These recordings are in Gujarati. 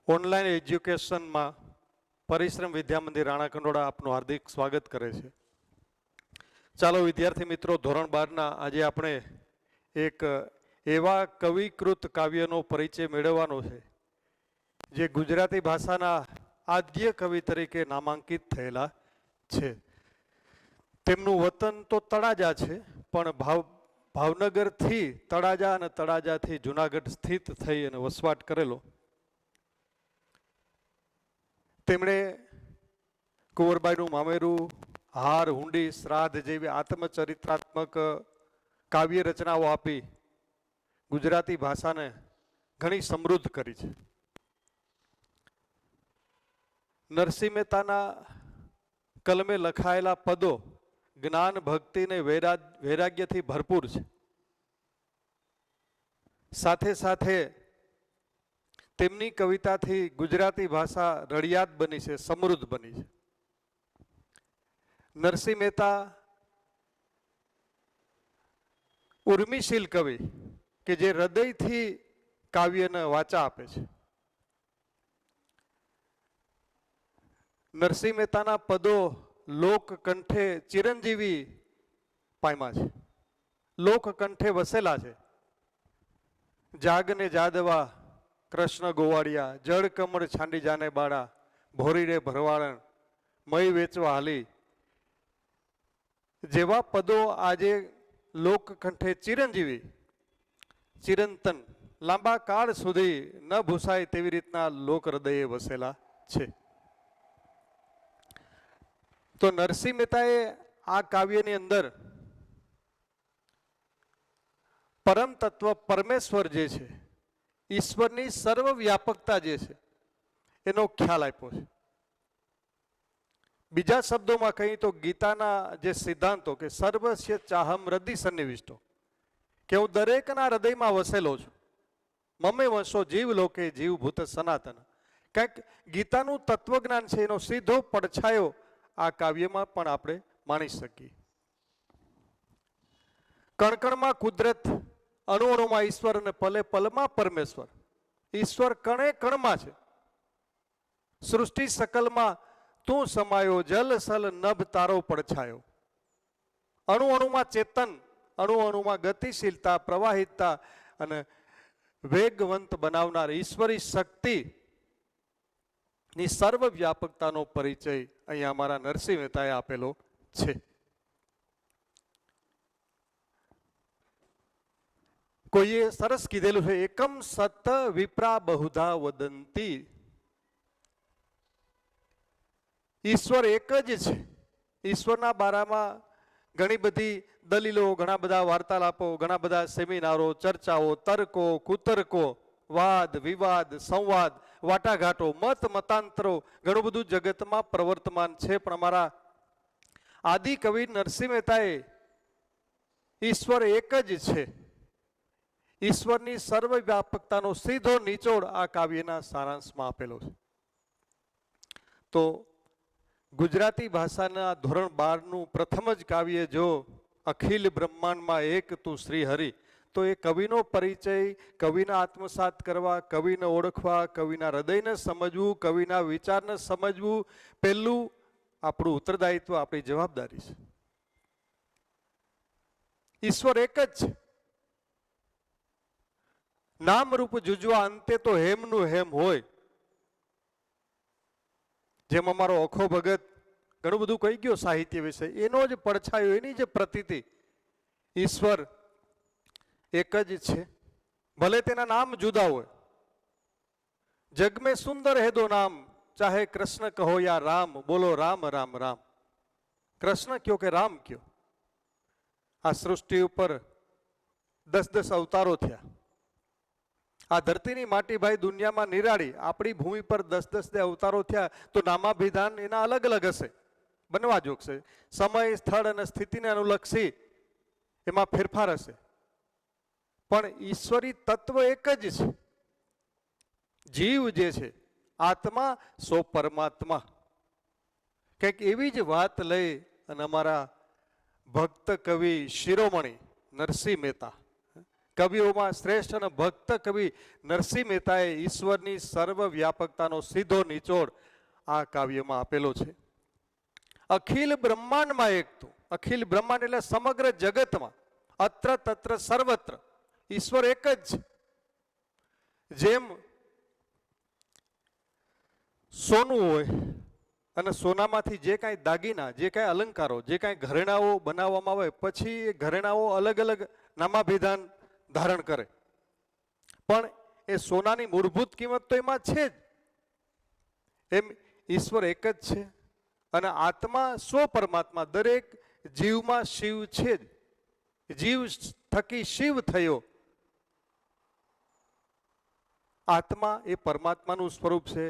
ઓનલાઈન એજ્યુકેશનમાં પરિશ્રમ વિદ્યા મંદિર રાણા કંડોળા આપનું હાર્દિક સ્વાગત કરે છે. ચાલો વિદ્યાર્થી મિત્રો, ધોરણ 12ના આજે આપણે એક એવા કવિકૃત કાવ્યનો પરિચય મેળવવાનો છે જે ગુજરાતી ભાષાના આદ્ય કવિ તરીકે નામાંકિત થયેલા છે. તેમનું વતન તો તળાજા છે, પણ ભાવનગરથી તળાજા અને તળાજાથી જુનાગઢ સ્થિત થઈ અને વસવાટ કરેલો. તેમણે કુંવરબાઈનું મામેરું, હાર, હુંડી, શ્રાદ્ધ જેવી આત્મચરિત્રાત્મક કાવ્ય રચનાઓ આપી ગુજરાતી ભાષાને ઘણી સમૃદ્ધ કરી છે. નરસિંહ મહેતાના કલમે લખાયેલા પદો જ્ઞાન, ભક્તિ ને વૈરાગ્યથી ભરપૂર છે. સાથે સાથે તેમની કવિતાથી ગુજરાતી ભાષા રળિયાત બની છે, સમૃદ્ધ બની છે. નરસિંહ મહેતા ઉર્મિશીલ કવિ કે જે હૃદયથી કાવ્યને વાચા આપે છે. નરસિંહ મહેતાના પદો લોકકંઠે ચિરંજીવી પામ્યા છે, લોકકંઠે વસેલા છે. જાગને જાદવા કૃષ્ણ ગોવાળિયા, જળ કમળ છાંડી જાને બાળા, ભોરી રે ભરવાડણ, મય વેચવા હાલી જેવા પદો આજે લોકકંઠે ચિરંજીવી, ચિરંતન, લાંબા કાળ સુધી ન ભૂસાય તેવી રીતના લોક હૃદયે વસેલા છે. તો નરસિંહ મહેતાએ આ કાવ્યની અંદર પરમ તત્વ પરમેશ્વર જે છે, ઈશ્વરની સર્વવ્યાપકતા જે છે એનો ખ્યાલ આપ્યો છે. બીજા શબ્દોમાં કહીએ તો ગીતાના જે સિદ્ધાંતો કે સર્વસ્ય ચાહમ હૃદય સન્નિવિષ્ટો, કે હું દરેકના હૃદયમાં વસેલો છું. મમે વંશો જીવ લોકે જીવ ભૂત સનાતન. કંઈક ગીતાનું તત્વજ્ઞાન છે એનો સીધો પડછાયો આ કાવ્યમાં પણ આપણે માણી શકીએ. કણકણમાં કુદરત, અણુ અણુમાં ઈશ્વર અને પલે પલમાં પરમેશ્વર. ઈશ્વર કણે કણમાં છે. સૃષ્ટિ સકલમાં તું સમાયો, જલ સલ નભ તારો પડછાયો. અણુ અણુમાં ચેતન, અણુ અણુમાં ગતિશીલતા, પ્રવાહિતતા અને વેગવંત બનાવનાર ઈશ્વરી શક્તિ ની સર્વવ્યાપકતાનો પરિચય અહીંયા અમારા નરસિંહ મહેતાએ આપેલો છે. કોઈએ સરસ કીધેલું છે, એકમ સત વિપ્રા બહુધા વદંતી. ઈશ્વર એક જ છે. ઈશ્વરના બારામાં ઘણી બધી દલીલો, ઘણા બધા વાર્તાલાપો, ઘણા બધા સેમિનારો, ચર્ચાઓ, તર્કો, કુતર્કો, વાદ વિવાદ, સંવાદ, વાટાઘાટો, મત મતાંતરો ઘણું બધું જગતમાં પ્રવર્તમાન છે. પણ અમારા આદિ કવિ નરસિંહ મહેતાએ ઈશ્વર એક જ છે, ઈશ્વરની સર્વવ્યાપકતાનો સીધો નિચોડ આ કાવ્યના સારાંશમાં આપેલો છે. તો ગુજરાતી ભાષાના ધોરણ 12નું પ્રથમ જ કાવ્ય જો અખિલ બ્રહ્માંડમાં એક તું શ્રી હરિ, તો એ કવિનો પરિચય, કવિને આત્મસાત કરવા, કવિને ઓળખવા, કવિના હૃદયને સમજવું, કવિના વિચારને સમજવું, પહેલું આપણું ઉત્તરદાયિત્વ, આપણી જવાબદારી છે. ઈશ્વર એક જ છે. નામ રૂપ જુજવા અંતે તો હેમનું હેમ હોય. જેમ અમારો ઓખો ભગત ઘણું બધું કહી ગયો સાહિત્ય વિશે, એનો જ પડછાયો, એની જ પ્રતીતિ. ઈશ્વર એક જ છે, ભલે તેના નામ જુદા હોય. જગ મેં સુંદર હે દો નામ, ચાહે કૃષ્ણ કહો યા રામ, બોલો રામ રામ રામ. કૃષ્ણ કયો કે રામ કયો. આ સૃષ્ટિ ઉપર 10-10 અવતારો થયા. આ ધરતીની માટી ભાઈ દુનિયામાં નિરાળી, આપણી ભૂમિ પર 10-10 અવતારો થયા. તો નામાભિધાન એના અલગ અલગ હશે, બનવા જોગશે. સમય, સ્થળ અને સ્થિતિને અનુલક્ષી એમાં ફેરફાર હશે, પણ ઈશ્વરી તત્વ એક જ છે. જીવ જે છે, આત્મા સો પરમાત્મા. કંઈક એવી જ વાત લઈ અને અમારા ભક્ત કવિ શિરોમણી નરસિંહ મહેતા કવિઓમાં શ્રેષ્ઠ અને ભક્ત કવિ નરસિંહ મહેતાએ ઈશ્વરની સર્વવ્યાપકતાનો સીધો નિચોડ આ કાવ્યમાં આપેલો છે. અખિલ બ્રહ્માંડમાં એક તું, અખિલ બ્રહ્માંડ એટલે સમગ્ર જગતમાં, અત્ર તત્ર સર્વત્ર ઈશ્વર એક જ છે. જેમ સોનું હોય અને સોનામાંથી જે કાંઈ દાગીના, જે કાંઈ અલંકારો, જે કાંઈ ઘરેણાઓ બનાવવામાં આવે, પછી એ ઘરેણાઓ અલગ અલગ નામાભિધાન ધારણ કરે, પણ એ સોનાની મૂળભૂત કિંમત તો એમાં છે જ. એમ ઈશ્વર એક જ છે અને આત્મા સ્વ પરમાત્મા દરેક જીવમાં શિવ છે જ. જીવ થકી શિવ થયો. આત્મા એ પરમાત્માનું સ્વરૂપ છે.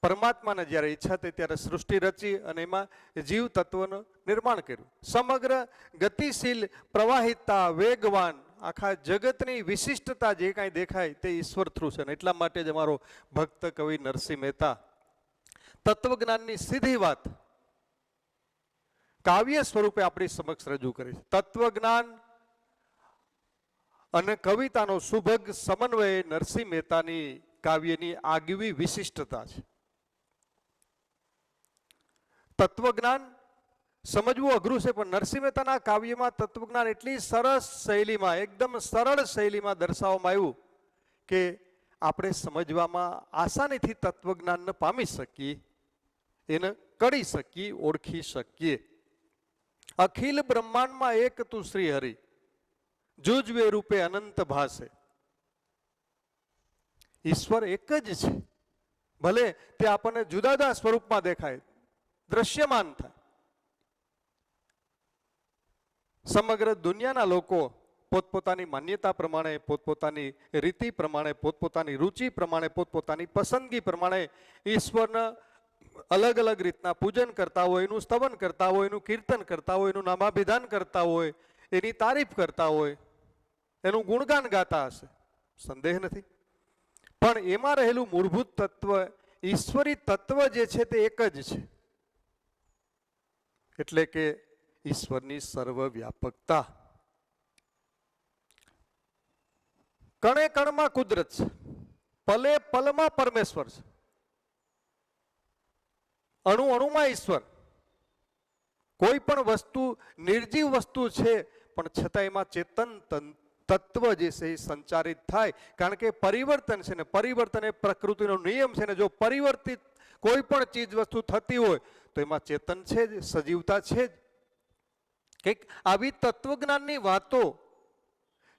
પરમાત્માને જ્યારે ઈચ્છા થઈ ત્યારે સૃષ્ટિ રચી અને એમાં જીવ તત્વનું નિર્માણ કર્યું. સમગ્ર ગતિશીલ પ્રવાહિતા, વેગવાન આખા જગતની વિશિષ્ટતા જે કાંઈ દેખાય તે ઈશ્વર થ્રુ છે. એટલા માટે જ અમારો ભક્ત કવિ નરસિંહ મહેતા તત્વજ્ઞાનની સીધી વાત કાવ્ય સ્વરૂપે આપણી સમક્ષ રજૂ કરી છે. તત્વજ્ઞાન અને કવિતાનો સુભગ સમન્વય નરસિંહ મહેતાની કાવ્યની આગવી વિશિષ્ટતા છે. તત્વજ્ઞાન સમજવું અઘરું છે, પણ નરસિંહ મહેતાના કાવ્યમાં તત્વજ્ઞાન એટલી સરસ શૈલીમાં, એકદમ સરળ શૈલીમાં દર્શાવવામાં આવ્યું કે આપણે સમજવામાં આસાનીથી તત્વજ્ઞાનને પામી શકીએ, એને કળી શકીએ, ઓળખી શકીએ. અખિલ બ્રહ્માંડમાં એક તું શ્રી હરિ, જુજવે રૂપે અનંત ભાસે. ઈશ્વર એક જ છે, ભલે તે આપણને જુદા જુદા સ્વરૂપમાં દેખાય, દ્રશ્યમાન થાય. સમગ્ર દુનિયાના લોકો પોતપોતાની માન્યતા પ્રમાણે, પોતપોતાની રીતિ પ્રમાણે, પોતપોતાની રુચિ પ્રમાણે, પોતપોતાની પસંદગી પ્રમાણે ઈશ્વરના અલગ અલગ રીતના પૂજન કરતા હોય, એનું સ્તવન કરતા હોય, એનું કીર્તન કરતા હોય, એનું નામાભિધાન કરતા હોય, એની તારીફ કરતા હોય, એનું ગુણગાન ગાતા હશે, સંદેહ નથી. પણ એમાં રહેલું મૂળભૂત તત્વ, ઈશ્વરી તત્વ જે છે તે એક જ છે. એટલે કે ઈશ્વરની સર્વવ્યાપકતા. કણે કણમાં કુદરત છે, પલે પલમાં પરમેશ્વર છે, અણુ અણુમાં ઈશ્વર. કોઈ પણ વસ્તુ નિર્જીવ વસ્તુ છે, પણ છતાં એમાં ચેતન તત્વ જે છે એ સંચારિત થાય. કારણ કે પરિવર્તન છે ને, પરિવર્તન એ પ્રકૃતિનો નિયમ છે ને. જો પરિવર્તિત કોઈ પણ ચીજ વસ્તુ થતી હોય તો એમાં ચેતન છે જ, સજીવતા છે જ. કંઈક આવી તત્વજ્ઞાનની વાતો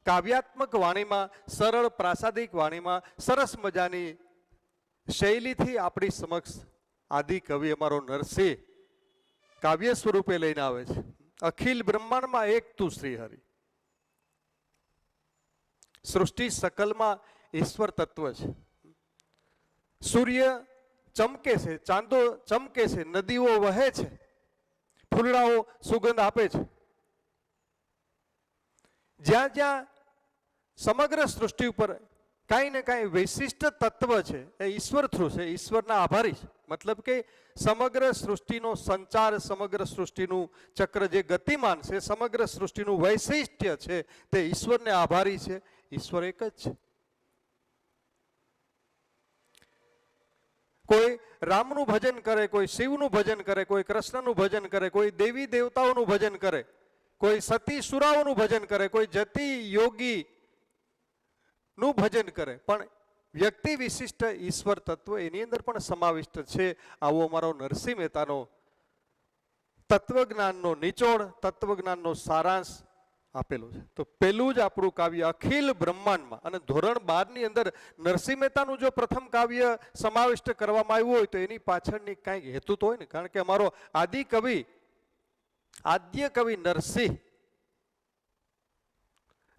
કાવ્યાત્મક વાણીમાં, સરળ પ્રાસાદિક વાણીમાં સરસ મજાની શૈલીથી આપણી સમક્ષ આદિ કવિ અમારો નરસિંહ કાવ્ય સ્વરૂપે લઈને આવે છે. અખિલ બ્રહ્માંડમાં એક તું શ્રી હરિ. સૃષ્ટિ સકલમાં ઈશ્વર તત્વ છે. સૂર્ય ચમકે છે, ચાંદો ચમકે છે, નદીઓ વહે છે, ફૂલડાઓ સુગંધ આપે છે. જ્યાં જ્યાં સમગ્ર સૃષ્ટિ ઉપર કાંઈ ને કાંઈ વિશિષ્ટ તત્વ છે એ ઈશ્વર થ્રુ છે, ઈશ્વરના આભારી છે. મતલબ કે સમગ્ર સૃષ્ટિનો સંચાર, સમગ્ર સૃષ્ટિનું ચક્ર જે ગતિમાન છે, સમગ્ર સૃષ્ટિનું વૈશિષ્ટ્ય છે તે ઈશ્વરને આભારી છે. ઈશ્વર એક જ છે. કોઈ રામનું ભજન કરે, કોઈ શિવનું ભજન કરે, કોઈ કૃષ્ણનું ભજન કરે, કોઈ દેવી દેવતાઓનું ભજન કરે, કોઈ સતી સુરાઓનું ભજન કરે, કોઈ જતી યોગી નું ભજન કરે, પણ વ્યક્તિ વિશિષ્ટ ઈશ્વર તત્વ એની અંદર પણ સમાવિષ્ટ છે. આવો અમારો નરસિંહ મહેતાનો તત્વજ્ઞાનનો નિચોડ, તત્વજ્ઞાનનો સારાંશ આપેલો છે. તો પેલું જ આપણું કાવ્ય અખિલ બ્રહ્માંડમાં, અને ધોરણ 12 ની અંદર નરસિંહ મહેતાનું જો પ્રથમ કાવ્ય સમાવિષ્ટ કરવામાં આવ્યું હોય તો એની પાછળની કાંઈક હેતુ તો હોય ને. કારણ કે અમારો આદિ કવિ, આદ્ય કવિ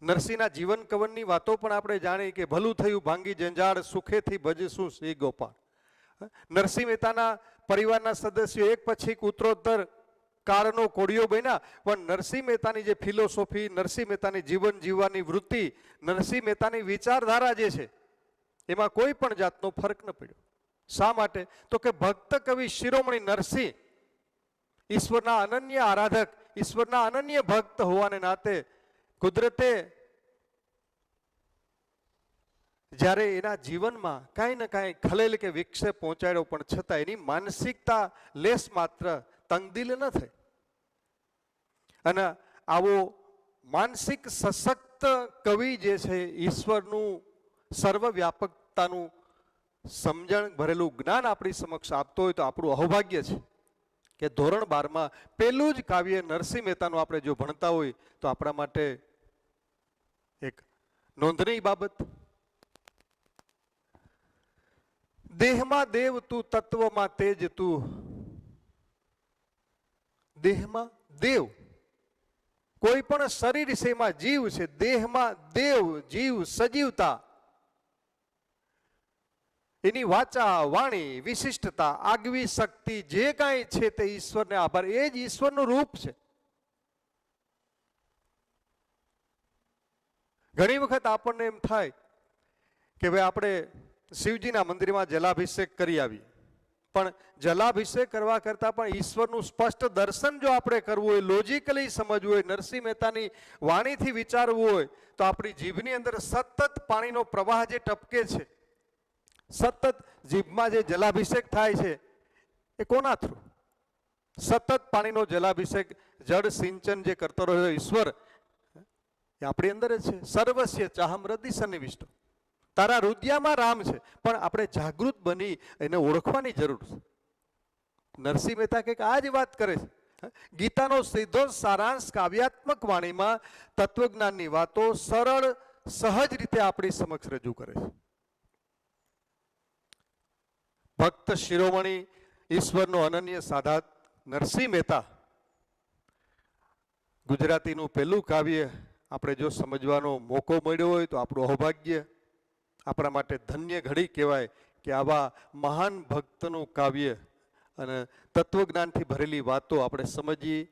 નરસિંહના જીવન કવનની વાતો પણ આપણે જાણી કે ભલું થયું ભાંગી જંજાળ, સુખેથી ભજશું શ્રી ગોપાલ. નરસિંહ મહેતાના પરિવારના સદસ્યો એક પછી એક ઉત્તરોત્તર કાળનો કોડિયો બન્યા, પણ નરસિંહ મહેતાની જે ફિલોસોફી, નરસિંહ મહેતાની જીવન જીવવાની વૃત્તિ, નરસિંહ મહેતાની વિચારધારા જે છે એમાં કોઈ પણ જાતનો ફરક ન પડ્યો. શા માટે? તો કે ભક્ત કવિ શિરોમણી નરસિંહ ઈશ્વરના અનન્ય આરાધક, ઈશ્વરના અનન્ય ભક્ત હોવાને નાતે કુદરતે જ્યારે એના જીવનમાં કાંઈ ને કાંઈ ખલેલ કે વિક્ષેપ પહોંચાડ્યો પણ છતાં એની માનસિકતા લેસ માત્ર તંગદિલ ન થઈ અને આવો માનસિક સશક્ત કવિ જે છે ઈશ્વરનું સર્વવ્યાપકતાનું સમજણ ભરેલું જ્ઞાન આપણી સમક્ષ આપતો હોય તો આપણું અહોભાગ્ય છે કે ધોરણ 12માં પહેલું જ કાવ્ય નરસિંહ મહેતાનું આપણે જો ભણતા હોય તો આપણા માટે એક નોંધનીય બાબત. દેહમાં દેવ તું, તત્વમાં તેજ તું. દેહમાં દેવ, કોઈ પણ શરીર છે એમાં જીવ છે. દેહમાં દેવ, જીવ, સજીવતા, એની વાચા વાણી, વિશિષ્ટતા, આગવી શક્તિ જે કાંઈ છે તે ઈશ્વરને આભાર. એ જ ઈશ્વરનું રૂપ છે. ઘણી વખત આપણને એમ થાય કે ભાઈ આપણે શિવજીના મંદિરમાં જલાભિષેક કરી આવીએ, પણ જલાભિષેક કરવા કરતાં પણ ઈશ્વરનું સ્પષ્ટ દર્શન જો આપણે કરવું હોય, લોજિકલી સમજવું હોય, નરસિંહ મહેતાની વાણીથી વિચારવું હોય તો આપણી જીભની અંદર સતત પાણીનો પ્રવાહ જે ટપકે છે, સતત જીભમાં જે જલાભિષેક થાય છે એ કોના થ્રુ? સતત પાણીનો જલાભિષેક, જળ સિંચન જે કરતો રહ્યો ઈશ્વર એ આપણી અંદર જ છે. સર્વસ્ય ચાહમ હૃદય સન્નિવિષ્ટો, તારા હૃદયમાં રામ છે, પણ આપણે જાગૃત બની એને ઓળખવાની જરૂર છે. નરસિંહ મહેતા કંઈક આ જ વાત કરે છે. ગીતાનો સીધો સારાંશ કાવ્યાત્મક વાણીમાં તત્વજ્ઞાનની વાતો સરળ સહજ રીતે આપણી સમક્ષ રજૂ કરે છે. ભક્ત શિરોમણી ઈશ્વરનો અનન્ય સાધાત નરસિંહ મહેતા, ગુજરાતીનું પહેલું કાવ્ય આપણે જો સમજવાનો મોકો મળ્યો હોય તો આપણું અહોભાગ્ય, આપણા માટે ધન્ય ઘડી કહેવાય કે આવા મહાન ભક્તનું કાવ્ય અને તત્વજ્ઞાનથી ભરેલી વાતો આપણે સમજીએ,